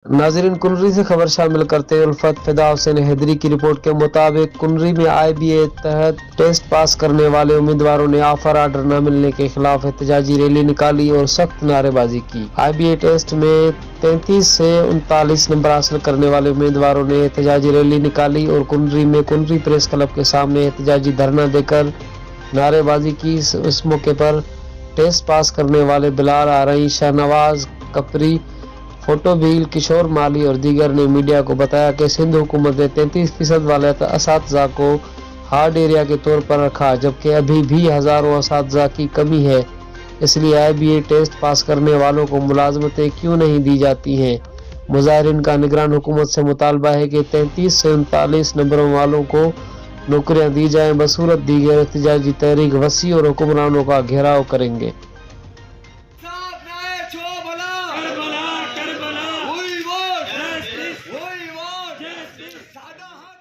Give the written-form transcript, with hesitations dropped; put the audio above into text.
नाज़रीन, कुनरी से खबर शामिल करते उल्फत फिदा हुसैन हैदरी की रिपोर्ट के मुताबिक कुनरी में IBA तहत टेस्ट पास करने वाले उम्मीदवारों ने ऑफर आर्डर न मिलने के खिलाफ एहतजाजी रैली निकाली और सख्त नारेबाजी की। IBA टेस्ट में 33 से 39 नंबर हासिल करने वाले उम्मीदवारों ने एहतजाजी रैली निकाली और कुनरी में कुनरी प्रेस क्लब के सामने एहतजाजी धरना देकर नारेबाजी की। इस मौके पर टेस्ट पास करने वाले बिलाल आरई, शाहनवाज कपरी, फोटो बील, किशोर माली और दीगर ने मीडिया को बताया कि सिंध हुकूमत ने 33% वाले असातिज़ा को हार्ड एरिया के तौर पर रखा, जबकि अभी भी हज़ारों असातिज़ा की कमी है। इसलिए IBA टेस्ट पास करने वालों को मुलाजमतें क्यों नहीं दी जाती हैं। मुजाहिरीन का निगरान हुकूमत से मुतालबा है कि 33 से 39 नंबरों वालों को नौकरियां दी जाएं। बसूरत दीगर एहतजाजी तहरीक वसी और हुक्मरानों का घेराव करेंगे। Karabala, Karabala, we want justice, we want justice.